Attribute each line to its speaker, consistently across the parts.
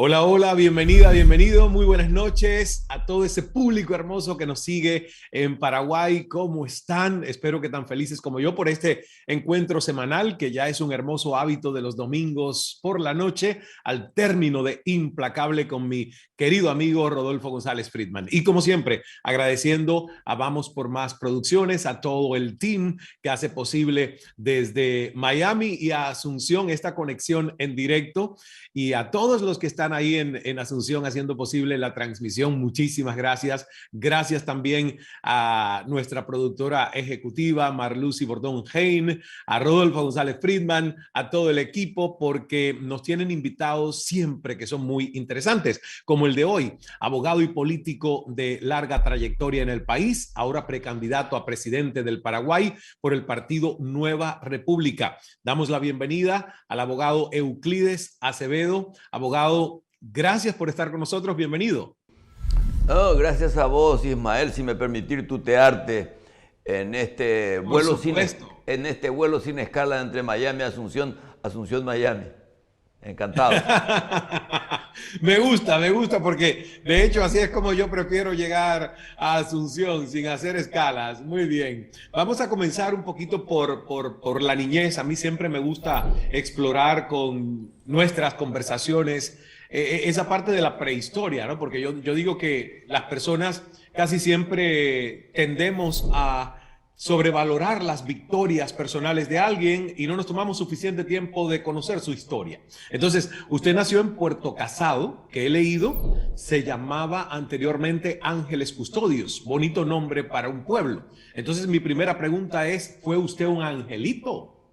Speaker 1: Hola, hola, bienvenida, bienvenido, muy buenas noches a todo ese público hermoso que nos sigue en Paraguay. ¿Cómo están? Espero que tan felices como yo por este encuentro semanal, que ya es un hermoso hábito de los domingos por la noche, al término de Implacable con mi querido amigo Rodolfo González Friedman. Y como siempre, agradeciendo a Vamos por Más Producciones, a todo el team que hace posible desde Miami y a Asunción esta conexión en directo, y a todos los que están ahí en Asunción haciendo posible la transmisión. Muchísimas gracias. Gracias también a nuestra productora ejecutiva, Marlucy Bordón Hein, a Rodolfo González Friedman, a todo el equipo, porque nos tienen invitados siempre que son muy interesantes, como el de hoy, abogado y político de larga trayectoria en el país, ahora precandidato a presidente del Paraguay por el partido Nueva República. Damos la bienvenida al abogado Euclides Acevedo. Abogado, gracias por estar con nosotros. Bienvenido.
Speaker 2: Oh, gracias a vos, Ismael, si me permitir tutearte en este
Speaker 1: Por
Speaker 2: vuelo sin,
Speaker 1: supuesto.
Speaker 2: en este vuelo sin escala entre Miami y Asunción, Asunción, Miami. Encantado.
Speaker 1: Me gusta porque de hecho así es como yo prefiero llegar a Asunción sin hacer escalas. Muy bien. Vamos a comenzar un poquito por la niñez. A mí siempre me gusta explorar con nuestras conversaciones esa parte de la prehistoria, ¿no? Porque yo digo que las personas casi siempre tendemos a sobrevalorar las victorias personales de alguien y no nos tomamos suficiente tiempo de conocer su historia. Entonces, usted nació en Puerto Casado, que he leído, se llamaba anteriormente Ángeles Custodios, bonito nombre para un pueblo. Entonces, mi primera pregunta es, ¿fue usted un angelito?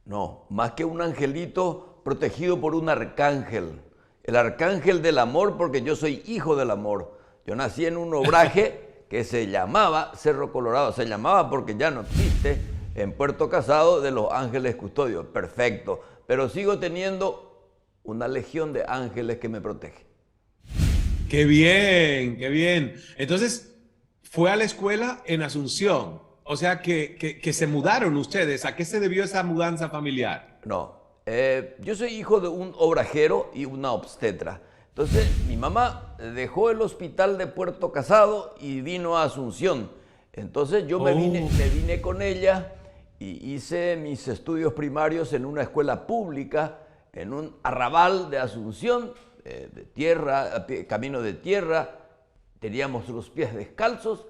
Speaker 2: No, más que un angelito protegido por un arcángel. El arcángel del amor, porque yo soy hijo del amor. Yo nací en un obraje que se llamaba Cerro Colorado. Se llamaba porque ya no existe, en Puerto Casado, de los Ángeles Custodios. Perfecto. Pero sigo teniendo una legión de ángeles que me protege.
Speaker 1: Qué bien, qué bien. Entonces, fue a la escuela en Asunción. O sea que se mudaron ustedes. ¿A qué se debió esa mudanza familiar?
Speaker 2: No, yo soy hijo de un obrajero y una obstetra. Entonces, mi mamá dejó el hospital de Puerto Casado y vino a Asunción. Entonces, yo
Speaker 1: Oh,
Speaker 2: me vine con ella y hice mis estudios primarios en una escuela pública, en un arrabal de Asunción, de tierra, camino de tierra. Teníamos los pies descalzos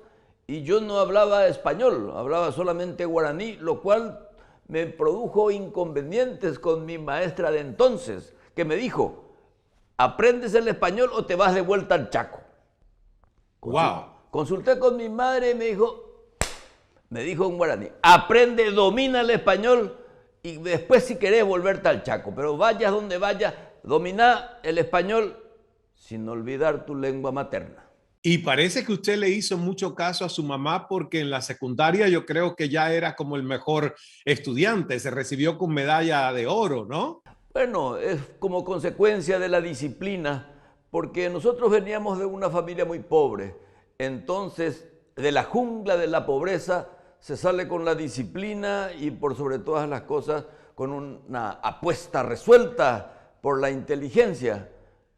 Speaker 2: y yo no hablaba español, hablaba solamente guaraní, lo cual me produjo inconvenientes con mi maestra de entonces, que me dijo, ¿aprendes el español o te vas de vuelta al Chaco?
Speaker 1: wow.
Speaker 2: Consulté con mi madre y me dijo en guaraní, aprende, domina el español y después si querés volverte al Chaco, pero vayas donde vayas, domina el español sin olvidar tu lengua materna.
Speaker 1: Y parece que usted le hizo mucho caso a su mamá porque en la secundaria yo creo que ya era como el mejor estudiante, se recibió con medalla de oro, ¿no?
Speaker 2: Bueno, es como consecuencia de la disciplina, porque nosotros veníamos de una familia muy pobre. Entonces, de la jungla de la pobreza se sale con la disciplina y por sobre todas las cosas con una apuesta resuelta por la inteligencia.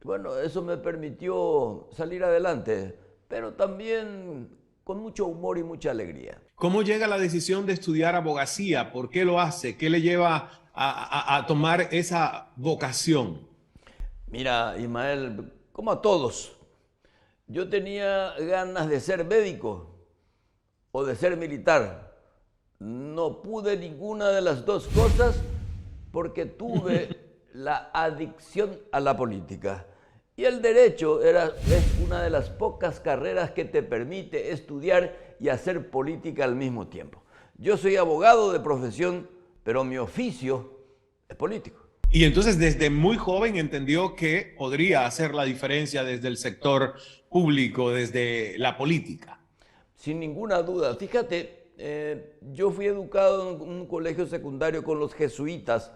Speaker 2: Bueno, eso me permitió salir adelante, pero también con mucho humor y mucha alegría.
Speaker 1: ¿Cómo llega la decisión de estudiar abogacía? ¿Por qué lo hace? ¿Qué le lleva a tomar esa vocación?
Speaker 2: Mira, Ismael, como a todos, yo tenía ganas de ser médico o de ser militar. No pude ninguna de las dos cosas porque tuve la adicción a la política. Y el derecho es una de las pocas carreras que te permite estudiar y hacer política al mismo tiempo. Yo soy abogado de profesión, pero mi oficio es político.
Speaker 1: Y entonces desde muy joven entendió que podría hacer la diferencia desde el sector público, desde la política.
Speaker 2: Sin ninguna duda. Fíjate, yo fui educado en un colegio secundario con los jesuitas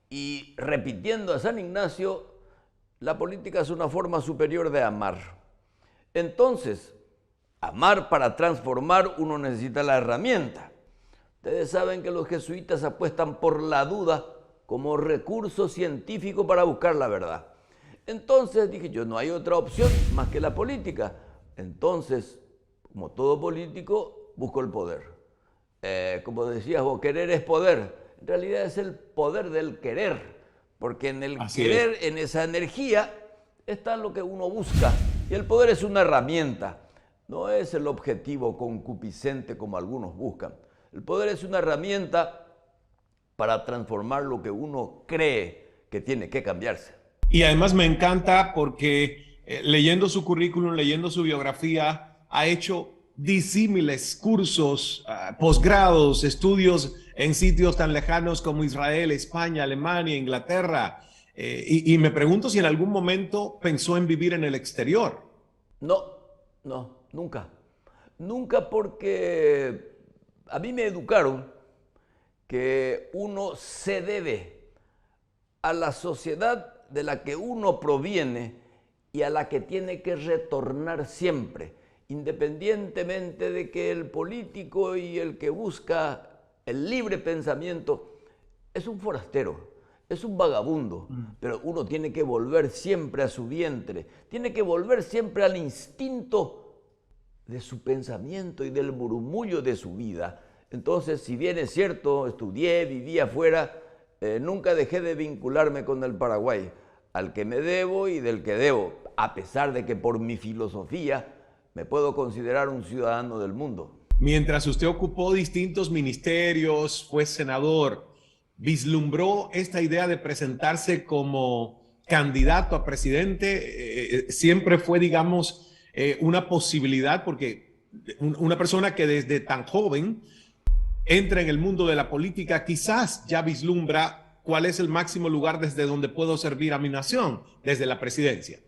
Speaker 2: y repitiendo a San Ignacio, la política es una forma superior de amar. Entonces, amar para transformar uno necesita la herramienta. Ustedes saben que los jesuitas apuestan por la duda como recurso científico para buscar la verdad. Entonces dije yo, no hay otra opción más que la política. Entonces, como todo político, busco el poder. Como decías vos, querer es poder. En realidad es el poder del querer, porque en el
Speaker 1: Así
Speaker 2: querer,
Speaker 1: es.
Speaker 2: en esa energía, está lo que uno busca. Y el poder es una herramienta, no es el objetivo concupiscente como algunos buscan. El poder es una herramienta para transformar lo que uno cree que tiene que cambiarse.
Speaker 1: Y además me encanta porque leyendo su currículum, leyendo su biografía, ha hecho disímiles cursos, posgrados, estudios en sitios tan lejanos como Israel, España, Alemania, Inglaterra. Y me pregunto si en algún momento pensó en vivir en el exterior.
Speaker 2: No, no, nunca. Nunca porque a mí me educaron que uno se debe a la sociedad de la que uno proviene y a la que tiene que retornar siempre, independientemente de que el político y el que busca el libre pensamiento es un forastero, es un vagabundo, pero uno tiene que volver siempre a su vientre, tiene que volver siempre al instinto de su pensamiento y del murmullo de su vida. Entonces, si bien es cierto, estudié, viví afuera, nunca dejé de vincularme con el Paraguay, al que me debo y del que debo, a pesar de que por mi filosofía me puedo considerar un ciudadano del mundo.
Speaker 1: Mientras usted ocupó distintos ministerios, fue senador, vislumbró esta idea de presentarse como candidato a presidente, siempre fue, digamos, una posibilidad, porque una persona que desde tan joven entra en el mundo de la política, quizás ya vislumbra cuál es el máximo lugar desde donde puedo servir a mi nación, desde la presidencia.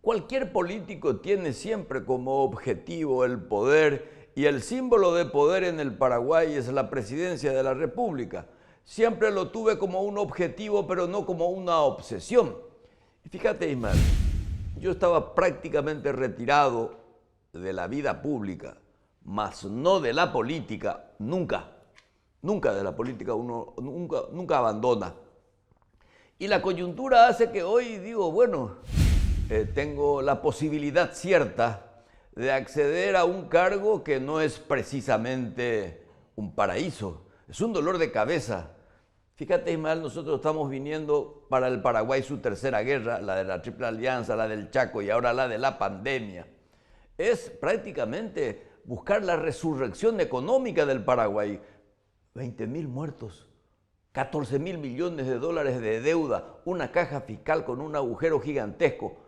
Speaker 2: Cualquier político tiene siempre como objetivo el poder y el símbolo de poder en el Paraguay es la presidencia de la República. Siempre lo tuve como un objetivo, pero no como una obsesión. Y fíjate, Ismael, yo estaba prácticamente retirado de la vida pública, mas no de la política, nunca. Nunca de la política uno nunca abandona. Y la coyuntura hace que hoy digo, bueno, tengo la posibilidad cierta de acceder a un cargo que no es precisamente un paraíso, es un dolor de cabeza. Fíjate, Ismael, nosotros estamos viniendo para el Paraguay su tercera guerra, la de la Triple Alianza, la del Chaco y ahora la de la pandemia. Es prácticamente buscar la resurrección económica del Paraguay. 20.000 muertos, 14.000 millones de dólares de deuda, una caja fiscal con un agujero gigantesco.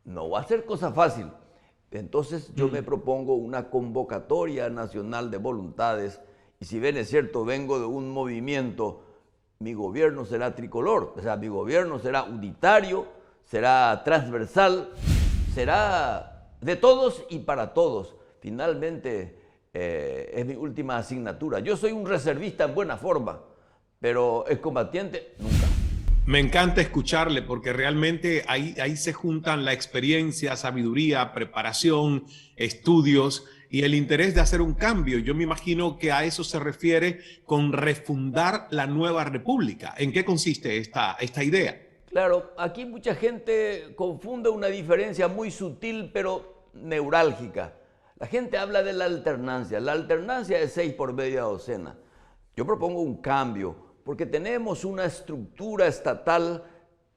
Speaker 2: No va a ser cosa fácil. Entonces yo me propongo una convocatoria nacional de voluntades y si bien es cierto, vengo de un movimiento, mi gobierno será tricolor, o sea, mi gobierno será unitario, será transversal, será de todos y para todos. Finalmente es mi última asignatura. Yo soy un reservista en buena forma, pero excombatiente nunca.
Speaker 1: Me encanta escucharle porque realmente ahí se juntan la experiencia, sabiduría, preparación, estudios y el interés de hacer un cambio. Yo me imagino que a eso se refiere con refundar la nueva república. ¿En qué consiste esta idea?
Speaker 2: Claro, aquí mucha gente confunde una diferencia muy sutil pero neurálgica. La gente habla de la alternancia. La alternancia es 6 por media docena. Yo propongo un cambio porque tenemos una estructura estatal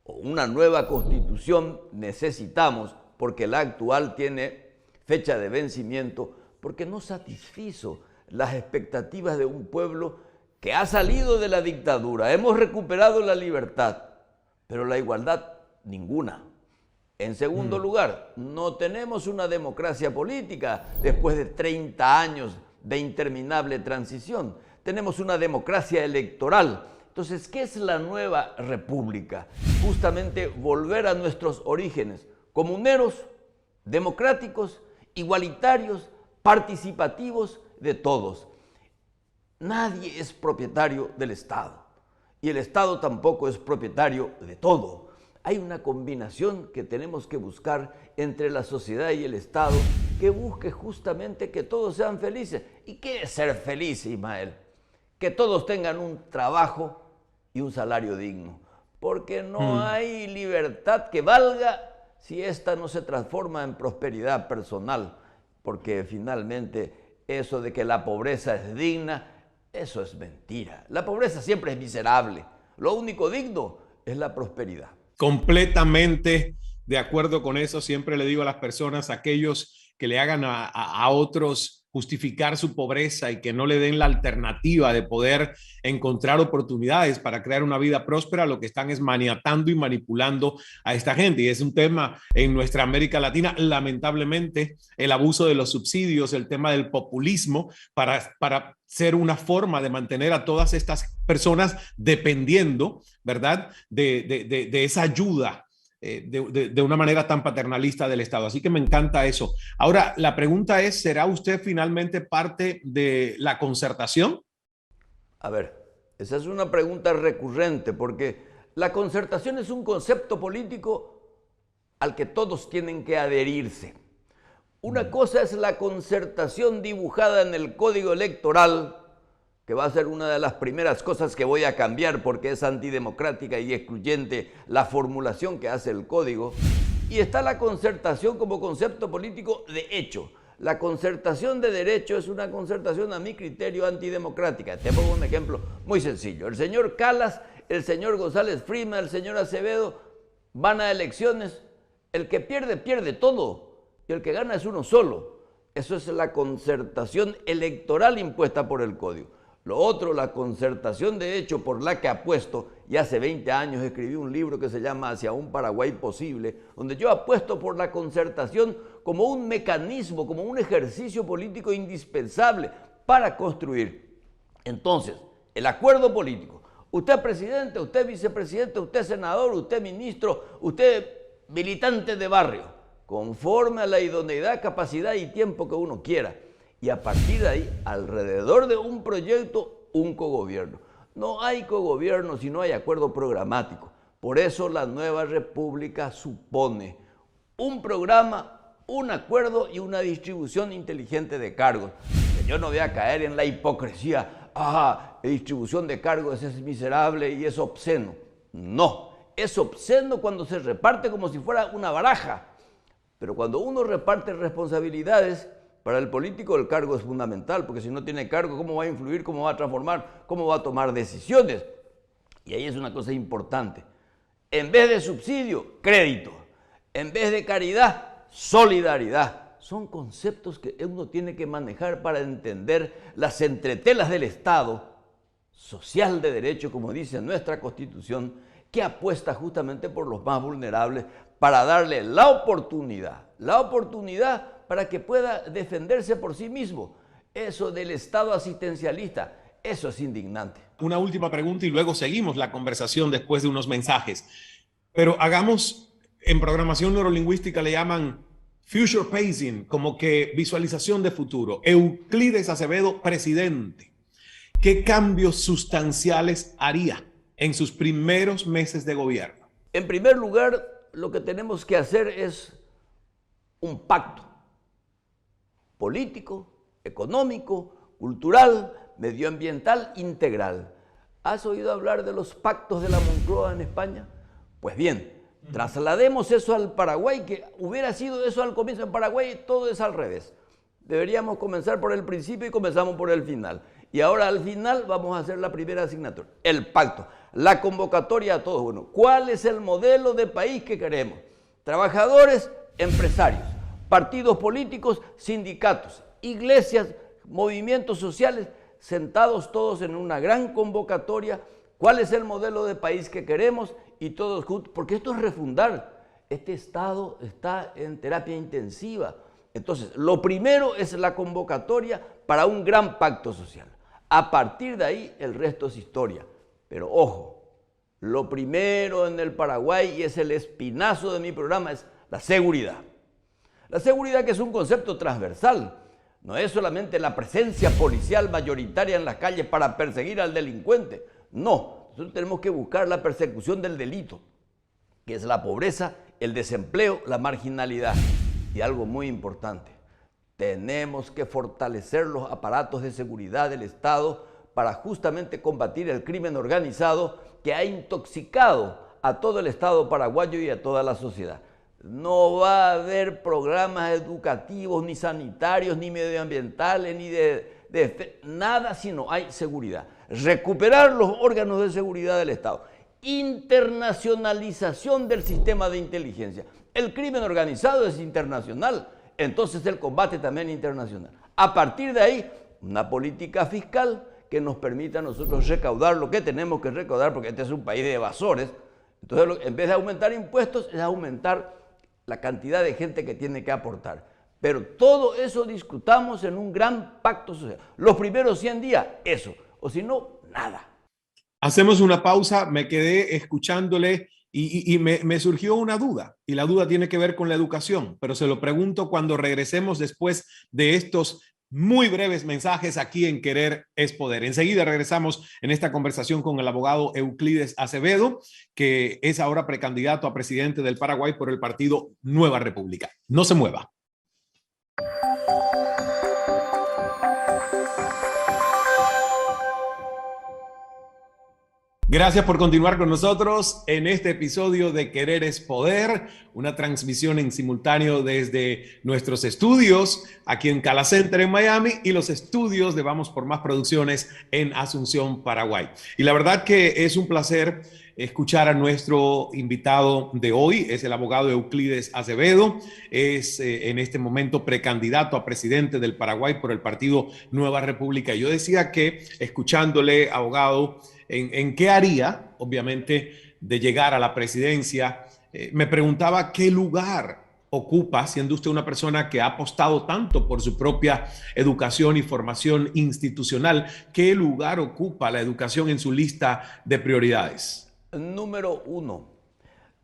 Speaker 2: o una nueva constitución, necesitamos, porque la actual tiene fecha de vencimiento, porque no satisfizo las expectativas de un pueblo que ha salido de la dictadura. Hemos recuperado la libertad, pero la igualdad ninguna. En segundo lugar, no tenemos una democracia política después de 30 años de interminable transición. Tenemos una democracia electoral. Entonces, ¿qué es la nueva república? Justamente volver a nuestros orígenes comuneros, democráticos, igualitarios, participativos de todos. Nadie es propietario del Estado y el Estado tampoco es propietario de todo. Hay una combinación que tenemos que buscar entre la sociedad y el Estado que busque justamente que todos sean felices. ¿Y qué es ser feliz, Ismael? Que todos tengan un trabajo y un salario digno. porque no hay libertad que valga si esta no se transforma en prosperidad personal, porque finalmente eso de que la pobreza es digna, eso es mentira. La pobreza siempre es miserable. Lo único digno es la prosperidad.
Speaker 1: Completamente de acuerdo con eso. Siempre le digo a las personas, aquellos que le hagan a otros justificar su pobreza y que no le den la alternativa de poder encontrar oportunidades para crear una vida próspera, lo que están es maniatando y manipulando a esta gente. Y es un tema en nuestra América Latina, lamentablemente, el abuso de los subsidios, el tema del populismo para ser una forma de mantener a todas estas personas dependiendo, ¿verdad?, de esa ayuda de una manera tan paternalista del Estado. Así que me encanta eso. Ahora, la pregunta es, ¿será usted finalmente parte de la concertación?
Speaker 2: A ver, esa es una pregunta recurrente porque la concertación es un concepto político al que todos tienen que adherirse. Una cosa es la concertación dibujada en el Código Electoral, que va a ser una de las primeras cosas que voy a cambiar porque es antidemocrática y excluyente la formulación que hace el código. Y está la concertación como concepto político de hecho. La concertación de derecho es una concertación a mi criterio antidemocrática. Te pongo un ejemplo muy sencillo. El señor Calas, el señor González Frima, el señor Acevedo van a elecciones. El que pierde, pierde todo. Y el que gana es uno solo. Eso es la concertación electoral impuesta por el código. Lo otro, la concertación de hecho por la que apuesto, y hace 20 años escribí un libro que se llama Hacia un Paraguay Posible, donde yo apuesto por la concertación como un mecanismo, como un ejercicio político indispensable para construir. Entonces, el acuerdo político, usted presidente, usted vicepresidente, usted senador, usted ministro, usted militante de barrio, conforme a la idoneidad, capacidad y tiempo que uno quiera. Y a partir de ahí, alrededor de un proyecto, un cogobierno. No hay cogobierno si no hay acuerdo programático. Por eso la nueva república supone un programa, un acuerdo y una distribución inteligente de cargos. Yo no voy a caer en la hipocresía. La distribución de cargos es miserable y es obsceno. No, es obsceno cuando se reparte como si fuera una baraja. Pero cuando uno reparte responsabilidades, para el político el cargo es fundamental, porque si no tiene cargo, ¿cómo va a influir? ¿Cómo va a transformar? ¿Cómo va a tomar decisiones? Y ahí es una cosa importante. En vez de subsidio, crédito. En vez de caridad, solidaridad. Son conceptos que uno tiene que manejar para entender las entretelas del Estado social de derecho, como dice nuestra Constitución, que apuesta justamente por los más vulnerables para darle la oportunidad para que pueda defenderse por sí mismo. Eso del Estado asistencialista, eso es indignante.
Speaker 1: Una última pregunta y luego seguimos la conversación después de unos mensajes. Pero hagamos, en programación neurolingüística le llaman future pacing, como que visualización de futuro. Euclides Acevedo, presidente, ¿qué cambios sustanciales haría en sus primeros meses de gobierno?
Speaker 2: En primer lugar, lo que tenemos que hacer es un pacto político, económico, cultural, medioambiental, integral. ¿Has oído hablar de los pactos de la Moncloa en España? Pues bien, traslademos eso al Paraguay, que hubiera sido eso al comienzo. En Paraguay todo es al revés. Deberíamos comenzar por el principio y comenzamos por el final. Y ahora al final vamos a hacer la primera asignatura, el pacto, la convocatoria a todos. Bueno, ¿cuál es el modelo de país que queremos? Trabajadores, empresarios, partidos políticos, sindicatos, iglesias, movimientos sociales, sentados todos en una gran convocatoria. ¿Cuál es el modelo de país que queremos? Y todos juntos, porque esto es refundar. Este Estado está en terapia intensiva. Entonces, lo primero es la convocatoria para un gran pacto social. A partir de ahí, el resto es historia. Pero ojo, lo primero en el Paraguay, y es el espinazo de mi programa, es la seguridad. La seguridad, que es un concepto transversal, no es solamente la presencia policial mayoritaria en las calles para perseguir al delincuente. No, nosotros tenemos que buscar la persecución del delito, que es la pobreza, el desempleo, la marginalidad. Y algo muy importante, tenemos que fortalecer los aparatos de seguridad del Estado para justamente combatir el crimen organizado que ha intoxicado a todo el Estado paraguayo y a toda la sociedad. No va a haber programas educativos, ni sanitarios, ni medioambientales, ni de nada si no hay seguridad. Recuperar los órganos de seguridad del Estado. Internacionalización del sistema de inteligencia. El crimen organizado es internacional, entonces el combate también es internacional. A partir de ahí, una política fiscal que nos permita a nosotros recaudar lo que tenemos que recaudar, porque este es un país de evasores. Entonces, en vez de aumentar impuestos, es aumentar la cantidad de gente que tiene que aportar. Pero todo eso discutamos en un gran pacto social. Los primeros 100 días, eso. O si no, nada.
Speaker 1: Hacemos una pausa, me quedé escuchándole y me surgió una duda. Y la duda tiene que ver con la educación, pero se lo pregunto cuando regresemos después de estos muy breves mensajes aquí en Querer es Poder. Enseguida regresamos en esta conversación con el abogado Euclides Acevedo, que es ahora precandidato a presidente del Paraguay por el partido Nueva República. No se mueva. Gracias por continuar con nosotros en este episodio de Querer es Poder, una transmisión en simultáneo desde nuestros estudios aquí en Cala Center en Miami y los estudios de Vamos por Más Producciones en Asunción, Paraguay. Y la verdad que es un placer escuchar a nuestro invitado de hoy, es el abogado Euclides Acevedo, es en este momento precandidato a presidente del Paraguay por el partido Nueva República. Yo decía que, escuchándole, abogado, en qué haría, obviamente, de llegar a la presidencia, me preguntaba qué lugar ocupa, siendo usted una persona que ha apostado tanto por su propia educación y formación institucional, ¿qué lugar ocupa la educación en su lista de prioridades?
Speaker 2: Número 1,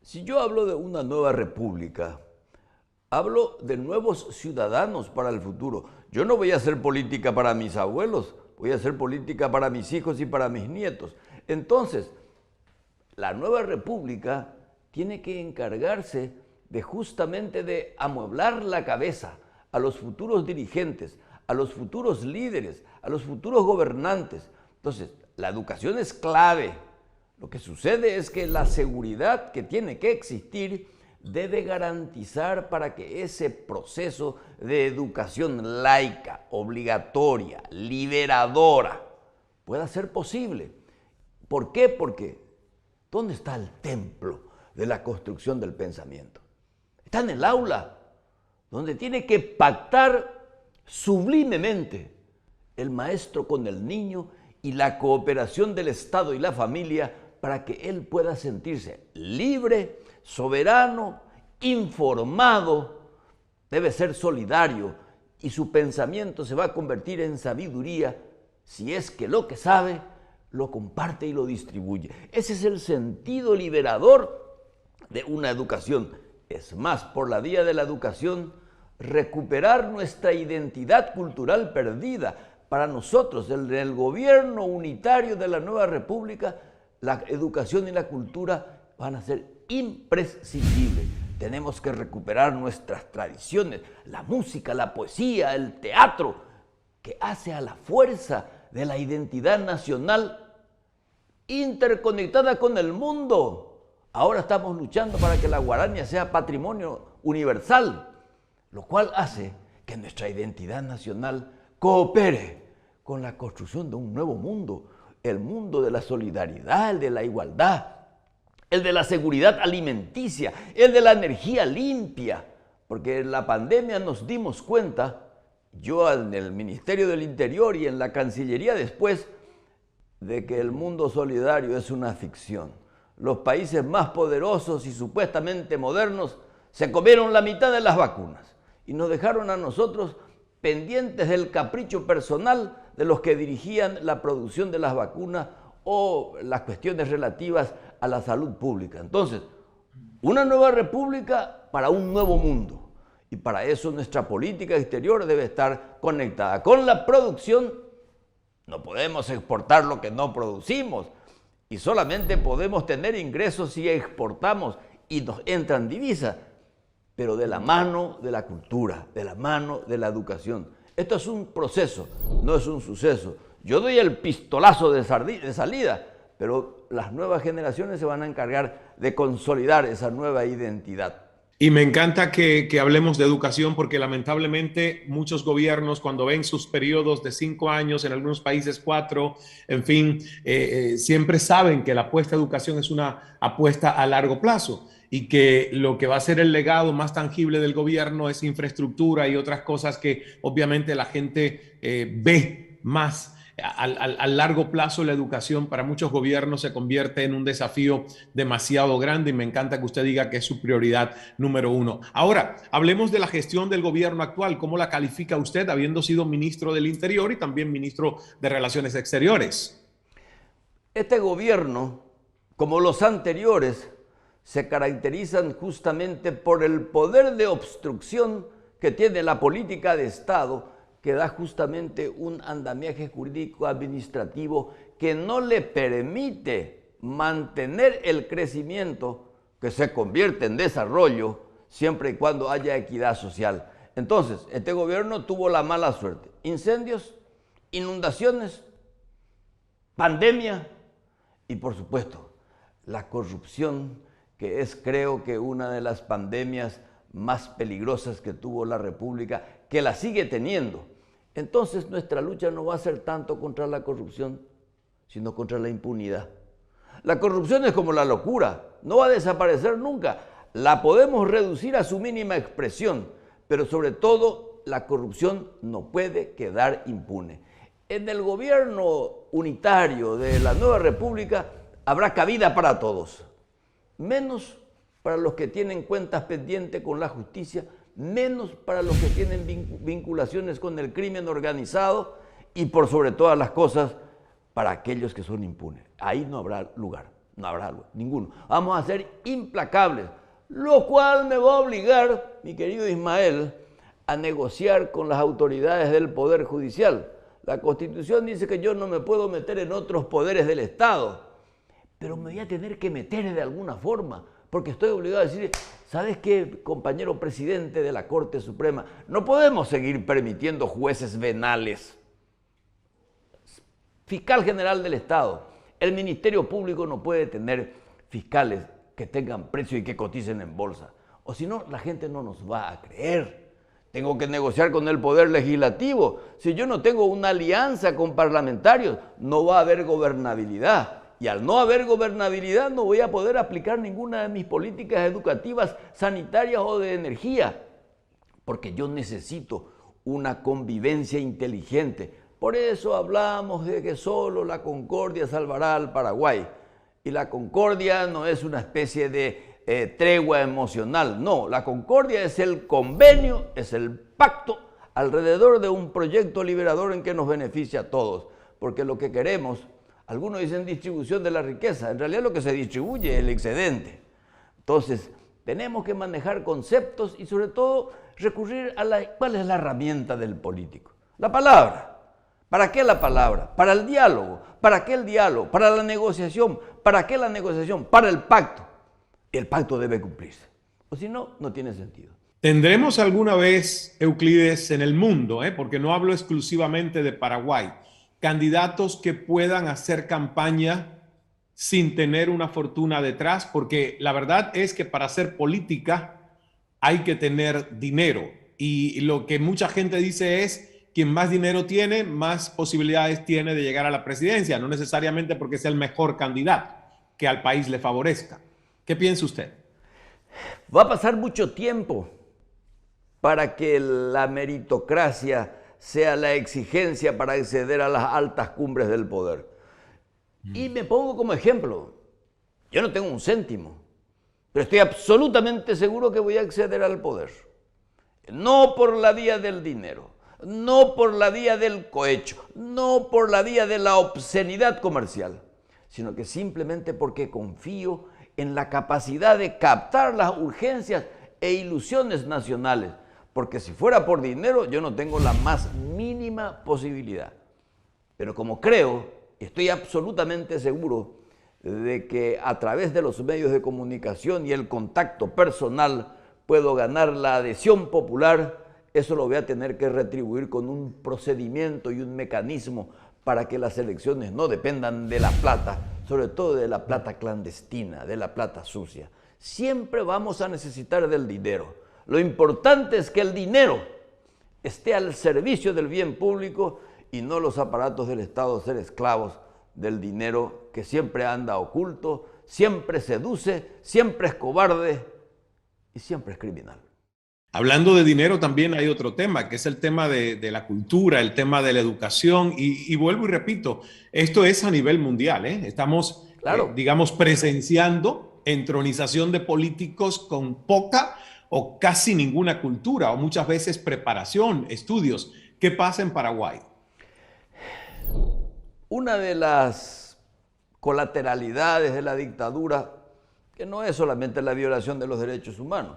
Speaker 2: si yo hablo de una nueva república, hablo de nuevos ciudadanos para el futuro. Yo no voy a hacer política para mis abuelos, voy a hacer política para mis hijos y para mis nietos. Entonces, la nueva república tiene que encargarse de justamente de amueblar la cabeza a los futuros dirigentes, a los futuros líderes, a los futuros gobernantes. Entonces, la educación es clave. Lo que sucede es que la seguridad que tiene que existir debe garantizar para que ese proceso de educación laica, obligatoria, liberadora, pueda ser posible. ¿Por qué? Porque ¿dónde está el templo de la construcción del pensamiento? Está en el aula, donde tiene que pactar sublimemente el maestro con el niño y la cooperación del Estado y la familia para que él pueda sentirse libre, soberano, informado, debe ser solidario y su pensamiento se va a convertir en sabiduría si es que lo que sabe lo comparte y lo distribuye. Ese es el sentido liberador de una educación. Es más, por la vía de la educación, recuperar nuestra identidad cultural perdida. Para nosotros, el gobierno unitario de la nueva república, la educación y la cultura van a ser imprescindibles. Tenemos que recuperar nuestras tradiciones, la música, la poesía, el teatro, que hace a la fuerza de la identidad nacional interconectada con el mundo. Ahora estamos luchando para que la guaraña sea patrimonio universal, lo cual hace que nuestra identidad nacional coopere con la construcción de un nuevo mundo, el mundo de la solidaridad, el de la igualdad, el de la seguridad alimenticia, el de la energía limpia, porque en la pandemia nos dimos cuenta, yo en el Ministerio del Interior y en la Cancillería después, de que el mundo solidario es una ficción. Los países más poderosos y supuestamente modernos se comieron la mitad de las vacunas y nos dejaron a nosotros pendientes del capricho personal de los que dirigían la producción de las vacunas o las cuestiones relativas a la salud pública. Entonces, una nueva república para un nuevo mundo. Y para eso nuestra política exterior debe estar conectada con la producción. No podemos exportar lo que no producimos y solamente podemos tener ingresos si exportamos y nos entran divisas, pero de la mano de la cultura, de la mano de la educación. Esto es un proceso, no es un suceso. Yo doy el pistolazo de salida, pero las nuevas generaciones se van a encargar de consolidar esa nueva identidad.
Speaker 1: Y me encanta que hablemos de educación porque lamentablemente muchos gobiernos cuando ven sus periodos de 5 años, en algunos países 4, en fin, siempre saben que la apuesta a educación es una apuesta a largo plazo y que lo que va a ser el legado más tangible del gobierno es infraestructura y otras cosas que obviamente la gente ve más. A largo plazo la educación para muchos gobiernos se convierte en un desafío demasiado grande y me encanta que usted diga que es su prioridad número 1. Ahora, hablemos de la gestión del gobierno actual. ¿Cómo la califica usted habiendo sido ministro del Interior y también ministro de Relaciones Exteriores?
Speaker 2: Este gobierno, como los anteriores, se caracterizan justamente por el poder de obstrucción que tiene la política de Estado, que da justamente un andamiaje jurídico administrativo que no le permite mantener el crecimiento que se convierte en desarrollo siempre y cuando haya equidad social. Entonces, este gobierno tuvo la mala suerte. Incendios, inundaciones, pandemia y por supuesto la corrupción, que es creo que una de las pandemias más peligrosas que tuvo la República, que la sigue teniendo. Entonces nuestra lucha no va a ser tanto contra la corrupción, sino contra la impunidad. La corrupción es como la locura, no va a desaparecer nunca. La podemos reducir a su mínima expresión, pero sobre todo la corrupción no puede quedar impune. En el gobierno unitario de la nueva república habrá cabida para todos, menos para los que tienen cuentas pendientes con la justicia, menos para los que tienen vinculaciones con el crimen organizado y por sobre todas las cosas para aquellos que son impunes. Ahí no habrá lugar, no habrá lugar, ninguno. Vamos a ser implacables, lo cual me va a obligar, mi querido Ismael, a negociar con las autoridades del Poder Judicial. La Constitución dice que yo no me puedo meter en otros poderes del Estado, pero me voy a tener que meter de alguna forma, porque estoy obligado a decir, ¿sabes qué, compañero presidente de la Corte Suprema? No podemos seguir permitiendo jueces venales. Fiscal General del Estado, el Ministerio Público no puede tener fiscales que tengan precio y que coticen en bolsa, o si no, la gente no nos va a creer. Tengo que negociar con el Poder Legislativo. Si yo no tengo una alianza con parlamentarios, no va a haber gobernabilidad. Y al no haber gobernabilidad no voy a poder aplicar ninguna de mis políticas educativas, sanitarias o de energía, porque yo necesito una convivencia inteligente. Por eso hablamos de que solo la concordia salvará al Paraguay. Y la concordia no es una especie de tregua emocional, no, la concordia es el convenio, es el pacto alrededor de un proyecto liberador en que nos beneficia a todos, porque lo que queremos, algunos dicen distribución de la riqueza, en realidad lo que se distribuye es el excedente. Entonces, tenemos que manejar conceptos y sobre todo recurrir a ¿cuál es la herramienta del político? La palabra. ¿Para qué la palabra? Para el diálogo. ¿Para qué el diálogo? Para la negociación. ¿Para qué la negociación? Para el pacto. El pacto debe cumplirse. O si no, no tiene sentido.
Speaker 1: ¿Tendremos alguna vez, Euclides, en el mundo, porque no hablo exclusivamente de Paraguay, candidatos que puedan hacer campaña sin tener una fortuna detrás? Porque la verdad es que para hacer política hay que tener dinero. Y lo que mucha gente dice es, quien más dinero tiene, más posibilidades tiene de llegar a la presidencia, no necesariamente porque sea el mejor candidato que al país le favorezca. ¿Qué piensa usted?
Speaker 2: Va a pasar mucho tiempo para que la meritocracia sea la exigencia para acceder a las altas cumbres del poder. Y me pongo como ejemplo, yo no tengo un céntimo, pero estoy absolutamente seguro que voy a acceder al poder. No por la vía del dinero, no por la vía del cohecho, no por la vía de la obscenidad comercial, sino que simplemente porque confío en la capacidad de captar las urgencias e ilusiones nacionales, porque si fuera por dinero yo no tengo la más mínima posibilidad. Pero como creo, estoy absolutamente seguro de que a través de los medios de comunicación y el contacto personal puedo ganar la adhesión popular, eso lo voy a tener que retribuir con un procedimiento y un mecanismo para que las elecciones no dependan de la plata, sobre todo de la plata clandestina, de la plata sucia. Siempre vamos a necesitar del dinero. Lo importante es que el dinero esté al servicio del bien público y no los aparatos del Estado ser esclavos del dinero que siempre anda oculto, siempre seduce, siempre es cobarde y siempre es criminal.
Speaker 1: Hablando de dinero, también hay otro tema, que es el tema de la cultura, el tema de la educación. Y vuelvo y repito, esto es a nivel mundial, ¿eh? Estamos,
Speaker 2: Claro.
Speaker 1: digamos, presenciando entronización de políticos con poca o casi ninguna cultura, o muchas veces preparación, estudios. ¿Qué pasa en Paraguay?
Speaker 2: Una de las colateralidades de la dictadura, que no es solamente la violación de los derechos humanos,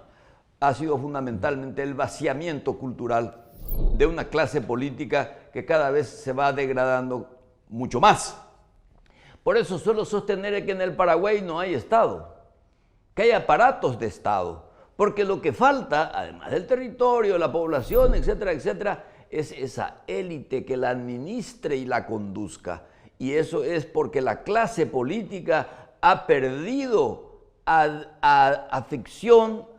Speaker 2: ha sido fundamentalmente el vaciamiento cultural de una clase política que cada vez se va degradando mucho más. Por eso suelo sostener que en el Paraguay no hay Estado, que hay aparatos de Estado, porque lo que falta, además del territorio, la población, etcétera, etcétera, es esa élite que la administre y la conduzca. Y eso es porque la clase política ha perdido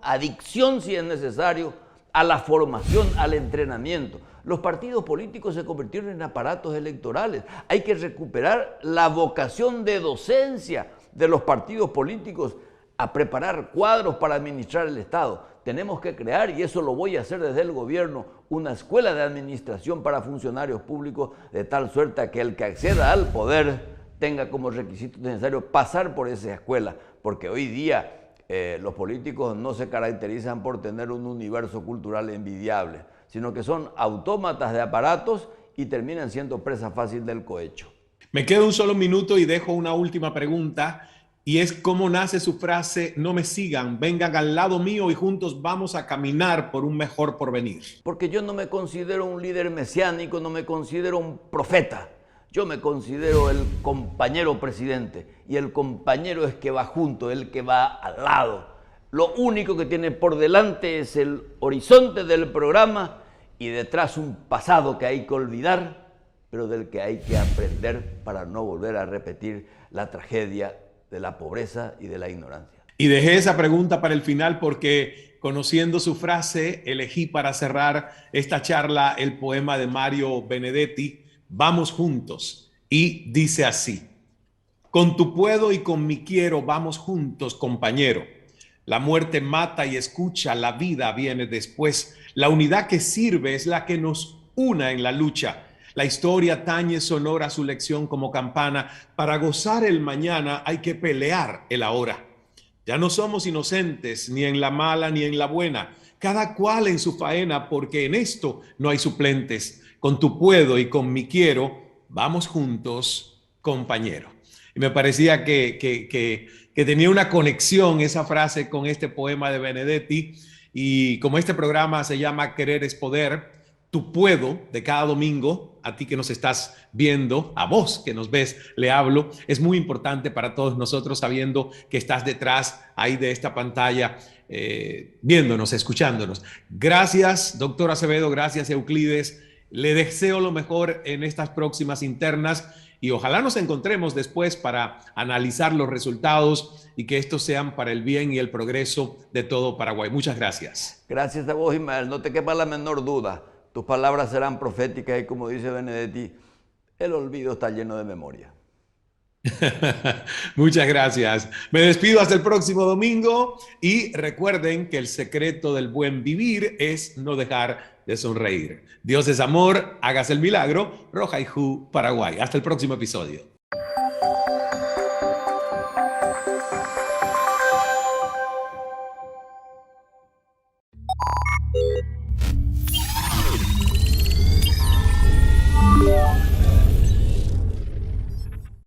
Speaker 2: adicción si es necesario, a la formación, al entrenamiento. Los partidos políticos se convirtieron en aparatos electorales. Hay que recuperar la vocación de docencia de los partidos políticos a preparar cuadros para administrar el Estado. Tenemos que crear, y eso lo voy a hacer desde el gobierno, una escuela de administración para funcionarios públicos, de tal suerte que el que acceda al poder tenga como requisito necesario pasar por esa escuela, porque hoy día los políticos no se caracterizan por tener un universo cultural envidiable, sino que son autómatas de aparatos y terminan siendo presa fácil del cohecho.
Speaker 1: Me queda un solo minuto y dejo una última pregunta, y es cómo nace su frase: no me sigan, vengan al lado mío y juntos vamos a caminar por un mejor porvenir.
Speaker 2: Porque yo no me considero un líder mesiánico, no me considero un profeta. Yo me considero el compañero presidente, y el compañero es que va junto, el que va al lado. Lo único que tiene por delante es el horizonte del programa y detrás un pasado que hay que olvidar, pero del que hay que aprender para no volver a repetir la tragedia de la pobreza y de la ignorancia.
Speaker 1: Y dejé esa pregunta para el final porque, conociendo su frase, elegí para cerrar esta charla el poema de Mario Benedetti, Vamos juntos, y dice así: con tu puedo y con mi quiero vamos juntos, compañero. La muerte mata y escucha, la vida viene después. La unidad que sirve es la que nos una en la lucha. La historia tañe sonora su lección como campana. Para gozar el mañana hay que pelear el ahora. Ya no somos inocentes, ni en la mala ni en la buena. Cada cual en su faena, porque en esto no hay suplentes. Con tu puedo y con mi quiero, vamos juntos, compañero. Y me parecía que tenía una conexión esa frase con este poema de Benedetti. Y como este programa se llama Querer es Poder, tu puedo de cada domingo, a ti que nos estás viendo, a vos que nos ves, le hablo, es muy importante para todos nosotros, sabiendo que estás detrás ahí de esta pantalla, viéndonos, escuchándonos. Gracias, doctor Acevedo, gracias, Euclides. Le deseo lo mejor en estas próximas internas y ojalá nos encontremos después para analizar los resultados y que estos sean para el bien y el progreso de todo Paraguay. Muchas gracias.
Speaker 2: Gracias a vos, Ismael. No te quepa la menor duda. Tus palabras serán proféticas y, como dice Benedetti, el olvido está lleno de memoria.
Speaker 1: Muchas gracias. Me despido hasta el próximo domingo y recuerden que el secreto del buen vivir es no dejar de sonreír. Dios es amor, hágase el milagro. Roja y Ju, Paraguay. Hasta el próximo episodio.